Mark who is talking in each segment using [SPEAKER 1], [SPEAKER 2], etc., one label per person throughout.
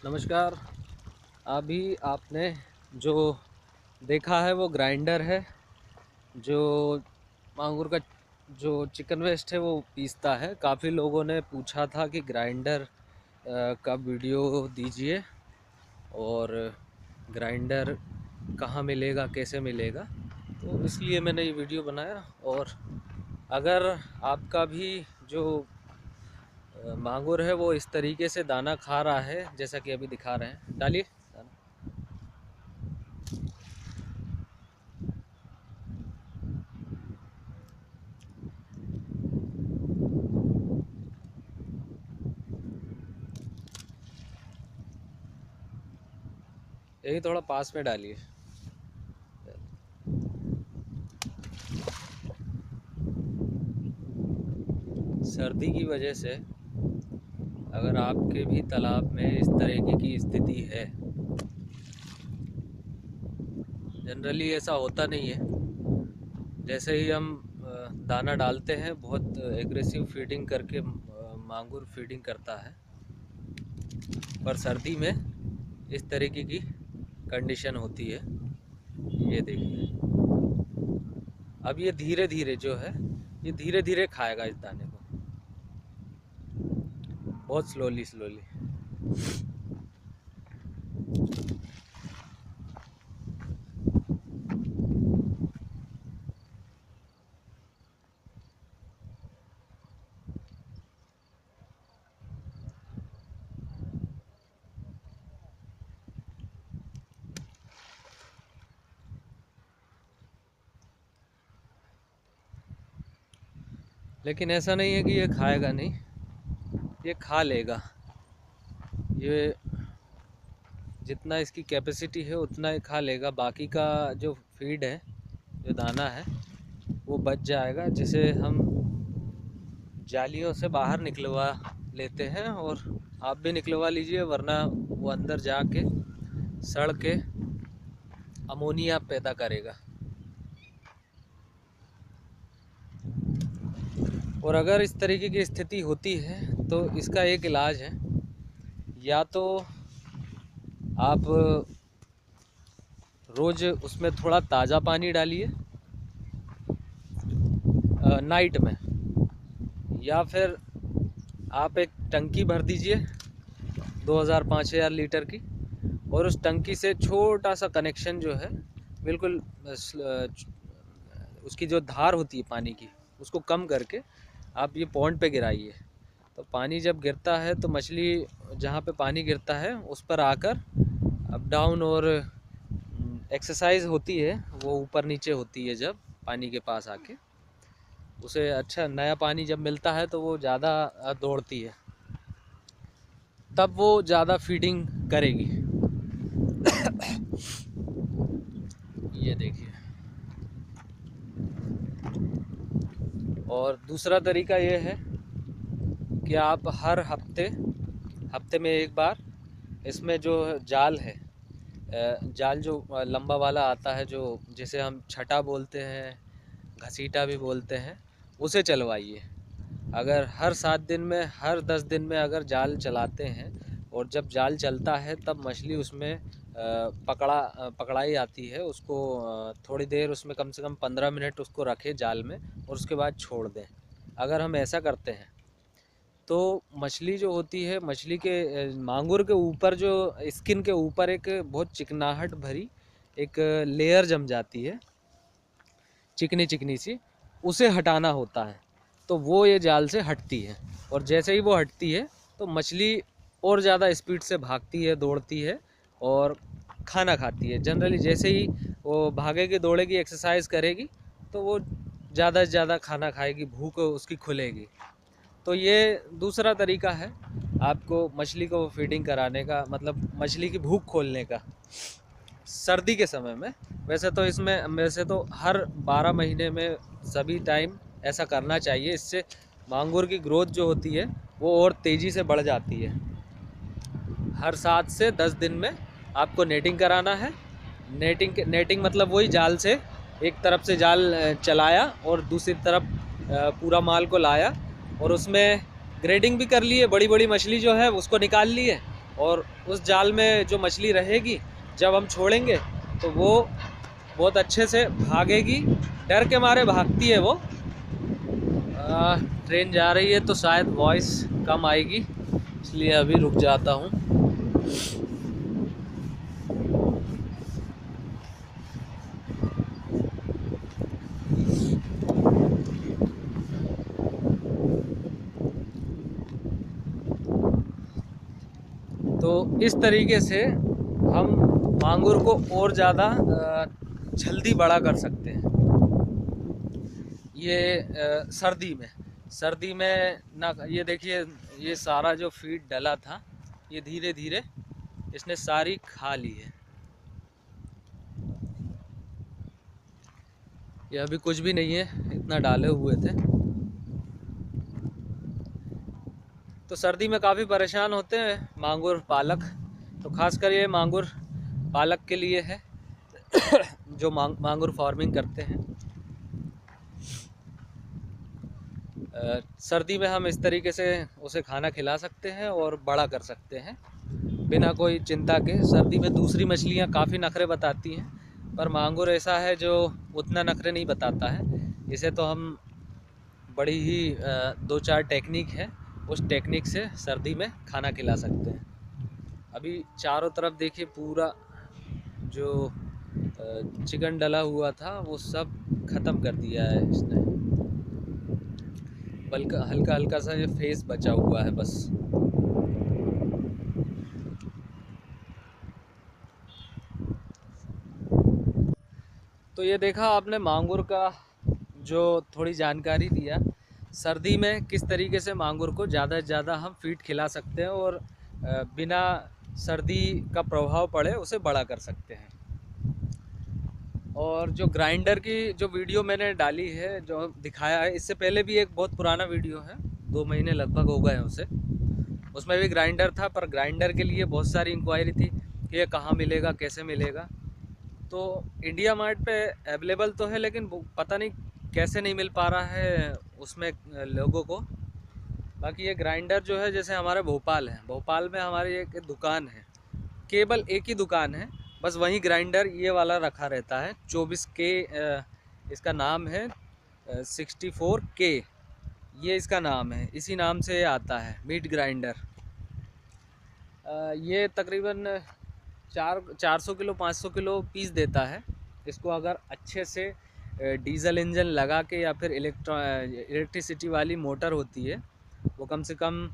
[SPEAKER 1] नमस्कार। अभी आपने जो देखा है वो ग्राइंडर है जो मांगूर का जो चिकन वेस्ट है वो पीसता है। काफ़ी लोगों ने पूछा था कि ग्राइंडर का वीडियो दीजिए और ग्राइंडर कहाँ मिलेगा, कैसे मिलेगा, तो इसलिए मैंने ये वीडियो बनाया। और अगर आपका भी जो मांगूर है वो इस तरीके से दाना खा रहा है जैसा कि अभी दिखा रहे हैं, डालिए दाना। यही थोड़ा पास में डालिए। सर्दी की वजह से अगर आपके भी तालाब में इस तरीके की स्थिति है, जनरली ऐसा होता नहीं है। जैसे ही हम दाना डालते हैं, बहुत एग्रेसिव फीडिंग करके मांगूर फीडिंग करता है, पर सर्दी में इस तरीके की कंडीशन होती है। ये देखिए, अब ये धीरे धीरे जो है ये धीरे धीरे खाएगा इस दाने को, बहुत स्लोली स्लोली। लेकिन ऐसा नहीं है कि ये खाएगा नहीं, ये खा लेगा। ये जितना इसकी कैपेसिटी है उतना ही खा लेगा। बाकी का जो फीड है, जो दाना है, वो बच जाएगा, जिसे हम जालियों से बाहर निकलवा लेते हैं। और आप भी निकलवा लीजिए, वरना वो अंदर जाके सड़ के अमोनिया पैदा करेगा। और अगर इस तरीके की स्थिति होती है तो इसका एक इलाज है, या तो आप रोज़ उसमें थोड़ा ताज़ा पानी डालिए नाइट में, या फिर आप एक टंकी भर दीजिए 2000-5000 लीटर की, और उस टंकी से छोटा सा कनेक्शन जो है, बिल्कुल उसकी जो धार होती है पानी की, उसको कम करके आप ये पॉन्ड पे गिराइए। तो पानी जब गिरता है तो मछली जहाँ पे पानी गिरता है उस पर आकर अप डाउन और एक्सरसाइज होती है, वो ऊपर नीचे होती है जब पानी के पास आके, उसे अच्छा नया पानी जब मिलता है तो वो ज़्यादा दौड़ती है, तब वो ज़्यादा फीडिंग करेगी। ये देखिए। और दूसरा तरीका ये है कि आप हर हफ्ते में एक बार इसमें जो जाल है, जाल जो लंबा वाला आता है, जो जिसे हम छटा बोलते हैं, घसीटा भी बोलते हैं, उसे चलवाइए। अगर हर 7 दिन में, हर 10 दिन में अगर जाल चलाते हैं, और जब जाल चलता है तब मछली उसमें पकड़ाई आती है, उसको थोड़ी देर उसमें कम से कम 15 मिनट उसको रखें जाल में, और उसके बाद छोड़ दें। अगर हम ऐसा करते हैं तो मछली जो होती है, मछली के मांगुर के ऊपर जो स्किन के ऊपर एक बहुत चिकनाहट भरी एक लेयर जम जाती है, चिकनी चिकनी सी, उसे हटाना होता है। तो वो ये जाल से हटती है, और जैसे ही वो हटती है तो मछली और ज़्यादा स्पीड से भागती है, दौड़ती है और खाना खाती है। जनरली जैसे ही वो भागेगी, दौड़ेगी, एक्सरसाइज करेगी, तो वो ज़्यादा से ज़्यादा खाना खाएगी, भूख उसकी खुलेगी। तो ये दूसरा तरीका है आपको मछली को फीडिंग कराने का, मतलब मछली की भूख खोलने का सर्दी के समय में। वैसे तो हर 12 महीने में सभी टाइम ऐसा करना चाहिए। इससे मांगुर की ग्रोथ जो होती है वो और तेज़ी से बढ़ जाती है। हर 7 से 10 दिन में आपको नेटिंग कराना है। नेटिंग मतलब वही, जाल से एक तरफ से जाल चलाया और दूसरी तरफ पूरा माल को लाया, और उसमें ग्रेडिंग भी कर लिए, बड़ी बड़ी मछली जो है उसको निकाल लिए, और उस जाल में जो मछली रहेगी जब हम छोड़ेंगे तो वो बहुत अच्छे से भागेगी, डर के मारे भागती है वो। ट्रेन जा रही है तो शायद वॉइस कम आएगी, इसलिए अभी रुक जाता हूँ। तो इस तरीके से हम मांगुर को और ज़्यादा जल्दी बड़ा कर सकते हैं। ये सर्दी में ना, ये देखिए ये सारा जो फीड डला था ये धीरे धीरे इसने सारी खा ली है। ये अभी कुछ भी नहीं है, इतना डाले हुए थे। तो सर्दी में काफ़ी परेशान होते हैं मांगुर पालक, तो खासकर ये मांगुर पालक के लिए है जो मांगुर फार्मिंग करते हैं। सर्दी में हम इस तरीके से उसे खाना खिला सकते हैं और बड़ा कर सकते हैं बिना कोई चिंता के। सर्दी में दूसरी मछलियाँ काफ़ी नखरे बताती हैं, पर मांगुर ऐसा है जो उतना नखरे नहीं बताता है। इसे तो हम बड़ी ही 2-4 टेक्निक है, उस टेक्निक से सर्दी में खाना खिला सकते हैं। अभी चारों तरफ देखिए पूरा जो चिकन डला हुआ था वो सब ख़त्म कर दिया है इसने, बल्कि हल्का हल्का सा ये फेस बचा हुआ है बस। तो ये देखा आपने मांगुर का जो थोड़ी जानकारी दिया, सर्दी में किस तरीके से मांगुर को ज़्यादा से ज़्यादा हम फीड खिला सकते हैं और बिना सर्दी का प्रभाव पड़े उसे बड़ा कर सकते हैं। और जो ग्राइंडर की जो वीडियो मैंने डाली है, जो दिखाया है, इससे पहले भी एक बहुत पुराना वीडियो है, 2 महीने लगभग हो गए हैं उसे, उसमें भी ग्राइंडर था, पर ग्राइंडर के लिए बहुत सारी इंक्वायरी थी कि ये कहाँ मिलेगा, कैसे मिलेगा। तो इंडिया मार्ट पे अवेलेबल तो है, लेकिन पता नहीं कैसे नहीं मिल पा रहा है उसमें लोगों को। बाकी ये ग्राइंडर जो है, जैसे हमारे भोपाल है, भोपाल में हमारी एक दुकान है, केवल एक ही दुकान है, बस वहीं ग्राइंडर ये वाला रखा रहता है 24K, इसका नाम है 64K, ये इसका नाम है, इसी नाम से आता है मीट ग्राइंडर। ये तकरीबन 400 किलो 500 किलो पीस देता है। इसको अगर अच्छे से डीजल इंजन लगा के या फिर इलेक्ट्रिसिटी वाली मोटर होती है, वो कम से कम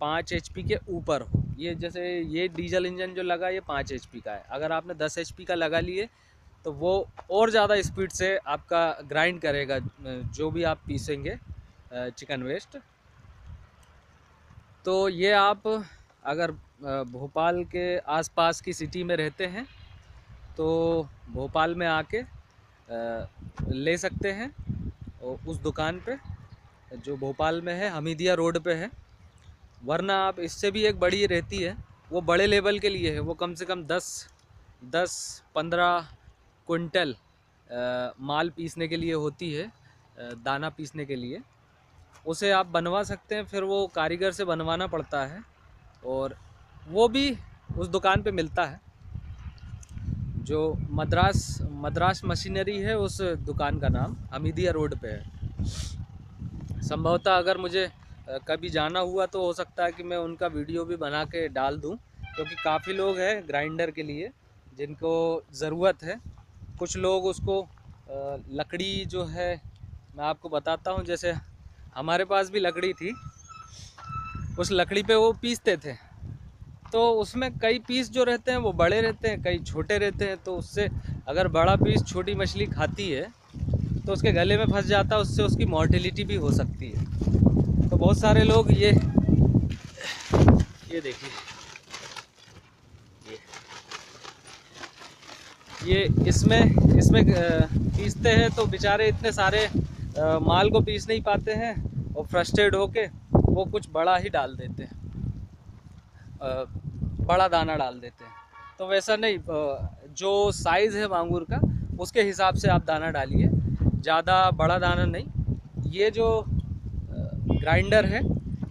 [SPEAKER 1] 5 HP के ऊपर हो। ये जैसे ये डीजल इंजन जो लगा ये 5 HP का है, अगर आपने 10 HP का लगा लिए तो वो और ज़्यादा स्पीड से आपका ग्राइंड करेगा जो भी आप पीसेंगे चिकन वेस्ट। तो ये आप अगर भोपाल के आसपास की सिटी में रहते हैं तो भोपाल में आके ले सकते हैं, और उस दुकान पे जो भोपाल में है, हमीदिया रोड पे है। वरना आप इससे भी एक बड़ी रहती है, वो बड़े लेवल के लिए है, वो कम से कम 10-15 क्विंटल माल पीसने के लिए होती है, दाना पीसने के लिए। उसे आप बनवा सकते हैं, फिर वो कारीगर से बनवाना पड़ता है, और वो भी उस दुकान पे मिलता है। जो मद्रास मशीनरी है, उस दुकान का नाम हमीदिया रोड पे है। संभवतः अगर मुझे कभी जाना हुआ तो हो सकता है कि मैं उनका वीडियो भी बना के डाल दूं, क्योंकि काफ़ी लोग हैं ग्राइंडर के लिए जिनको ज़रूरत है। कुछ लोग उसको लकड़ी जो है, मैं आपको बताता हूं, जैसे हमारे पास भी लकड़ी थी, उस लकड़ी पे वो पीसते थे, तो उसमें कई पीस जो रहते हैं वो बड़े रहते हैं, कई छोटे रहते हैं। तो उससे अगर बड़ा पीस छोटी मछली खाती है तो उसके गले में फंस जाता है, उससे उसकी मॉर्टेलिटी भी हो सकती है। तो बहुत सारे लोग ये देखिए, ये इसमें पीसते हैं तो बेचारे इतने सारे माल को पीस नहीं पाते हैं, और फ्रस्ट्रेट होके वो कुछ बड़ा ही डाल देते हैं, बड़ा दाना डाल देते हैं। तो वैसा नहीं, जो साइज़ है मांगूर का उसके हिसाब से आप दाना डालिए, ज़्यादा बड़ा दाना नहीं। ये जो ग्राइंडर है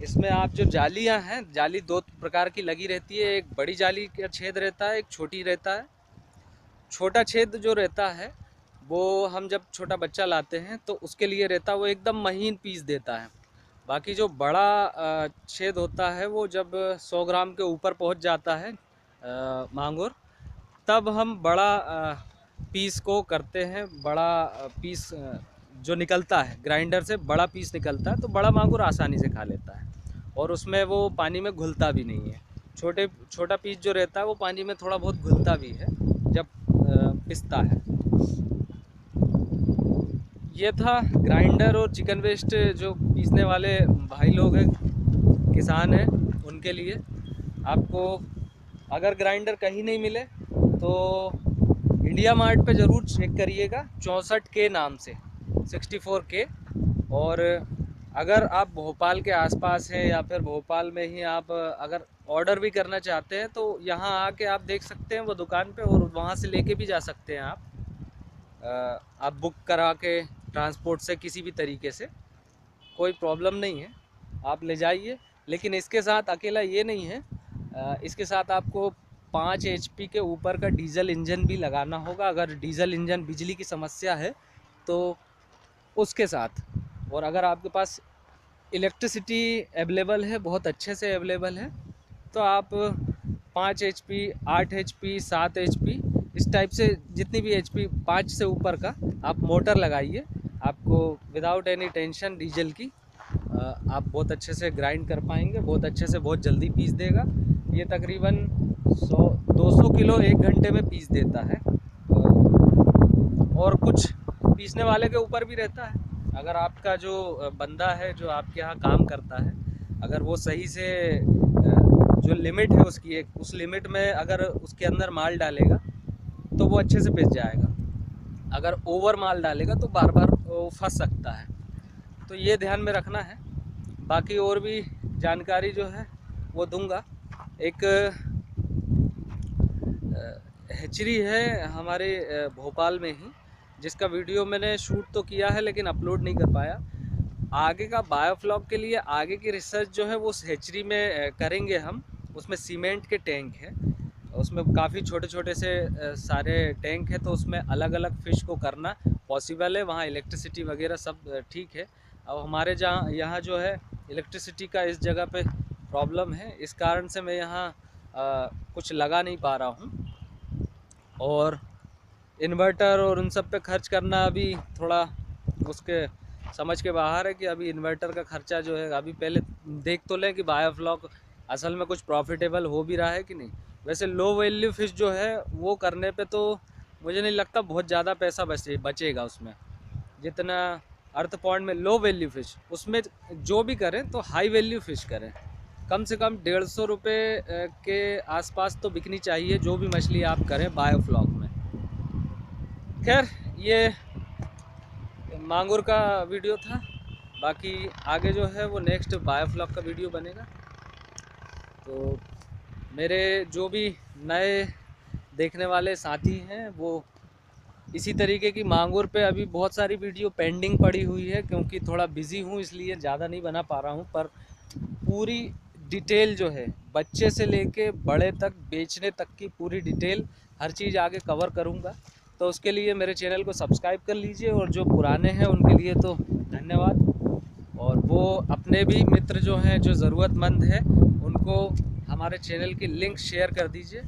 [SPEAKER 1] इसमें आप जो जालियां हैं, जाली दो प्रकार की लगी रहती है। एक बड़ी जाली का छेद रहता है, एक छोटी रहता है। छोटा छेद जो रहता है वो हम जब छोटा बच्चा लाते हैं तो उसके लिए रहता है, वो एकदम महीन पीस देता है। बाकी जो बड़ा छेद होता है वो जब 100 ग्राम के ऊपर पहुंच जाता है मांगुर, तब हम बड़ा पीस को करते हैं। बड़ा पीस जो निकलता है ग्राइंडर से, बड़ा पीस निकलता है, तो बड़ा मांगुर आसानी से खा लेता है और उसमें वो पानी में घुलता भी नहीं है। छोटा पीस जो रहता है वो पानी में थोड़ा बहुत घुलता भी है जब पिसता है। ये था ग्राइंडर और चिकन वेस्ट जो पीसने वाले भाई लोग हैं, किसान हैं, उनके लिए। आपको अगर ग्राइंडर कहीं नहीं मिले तो इंडिया मार्ट पे ज़रूर चेक करिएगा, 64K नाम से, 64K। और अगर आप भोपाल के आसपास हैं या फिर भोपाल में ही आप अगर ऑर्डर भी करना चाहते हैं तो यहाँ आके आप देख सकते हैं वो दुकान पे, और वहाँ से लेके भी जा सकते हैं आप बुक करा के ट्रांसपोर्ट से, किसी भी तरीके से कोई प्रॉब्लम नहीं है, आप ले जाइए। लेकिन इसके साथ अकेला ये नहीं है, इसके साथ आपको 5 HP के ऊपर का डीजल इंजन भी लगाना होगा। अगर डीजल इंजन बिजली की समस्या है तो उसके साथ, और अगर आपके पास इलेक्ट्रिसिटी अवेलेबल है, बहुत अच्छे से अवेलेबल है, तो आप 5 HP, 8 HP, 7 HP, इस टाइप से जितनी भी HP 5 से ऊपर का आप मोटर लगाइए। आपको विदाउट एनी टेंशन डीजल की आप बहुत अच्छे से ग्राइंड कर पाएंगे, बहुत अच्छे से, बहुत जल्दी पीस देगा। ये तकरीबन 100-200 किलो 1 घंटे में पीस देता है। और कुछ पीसने वाले के ऊपर भी रहता है। अगर आपका जो बंदा है जो आपके यहाँ काम करता है, अगर वो सही से जो लिमिट है उसकी, एक उस लिमिट में अगर उसके अंदर माल डालेगा तो वो अच्छे से पिस जाएगा। अगर ओवर माल डालेगा तो बार बार वो फंस सकता है, तो ये ध्यान में रखना है। बाकी और भी जानकारी जो है वो दूंगा। एक हैचरी है हमारे भोपाल में ही, जिसका वीडियो मैंने शूट तो किया है लेकिन अपलोड नहीं कर पाया। आगे का बायोफ्लॉक के लिए आगे की रिसर्च जो है वो उस हैचरी में करेंगे हम। उसमें सीमेंट के टैंक हैं, उसमें काफ़ी छोटे छोटे से सारे टैंक है, तो उसमें अलग अलग फ़िश को करना पॉसिबल है। वहाँ इलेक्ट्रिसिटी वगैरह सब ठीक है। अब हमारे यहाँ जो है इलेक्ट्रिसिटी का इस जगह पे प्रॉब्लम है, इस कारण से मैं यहाँ कुछ लगा नहीं पा रहा हूँ। और इन्वर्टर और उन सब पे खर्च करना अभी थोड़ा उसके समझ के बाहर है कि अभी इन्वर्टर का खर्चा जो है, अभी पहले देख तो लें कि बायोफ्लॉक असल में कुछ प्रॉफिटेबल हो भी रहा है कि नहीं। वैसे लो वैल्यू फ़िश जो है वो करने पे तो मुझे नहीं लगता बहुत ज़्यादा पैसा बचेगा उसमें। जितना अर्थ पॉइंट में लो वैल्यू फ़िश, उसमें जो भी करें तो हाई वैल्यू फ़िश करें। कम से कम 150 रुपये के आसपास तो बिकनी चाहिए जो भी मछली आप करें बायोफ्लॉक में। खैर, ये मांगुर का वीडियो था। बाकी आगे जो है वो नेक्स्ट बायोफ्लॉक का वीडियो बनेगा। तो मेरे जो भी नए देखने वाले साथी हैं वो इसी तरीके की मांगुर पे अभी बहुत सारी वीडियो पेंडिंग पड़ी हुई है, क्योंकि थोड़ा बिज़ी हूँ इसलिए ज़्यादा नहीं बना पा रहा हूँ। पर पूरी डिटेल जो है बच्चे से लेके बड़े तक, बेचने तक की पूरी डिटेल, हर चीज़ आगे कवर करूँगा। तो उसके लिए मेरे चैनल को सब्सक्राइब कर लीजिए, और जो पुराने हैं उनके लिए तो धन्यवाद। और वो अपने भी मित्र जो हैं जो ज़रूरतमंद हैं उनको हमारे चैनल की लिंक शेयर कर दीजिए,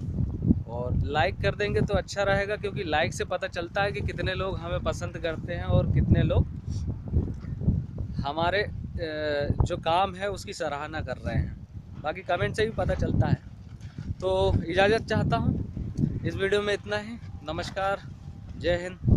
[SPEAKER 1] और लाइक कर देंगे तो अच्छा रहेगा, क्योंकि लाइक से पता चलता है कि कितने लोग हमें पसंद करते हैं और कितने लोग हमारे जो काम है उसकी सराहना कर रहे हैं। बाकी कमेंट से भी पता चलता है। तो इजाज़त चाहता हूँ, इस वीडियो में इतना ही। नमस्कार, जय हिंद।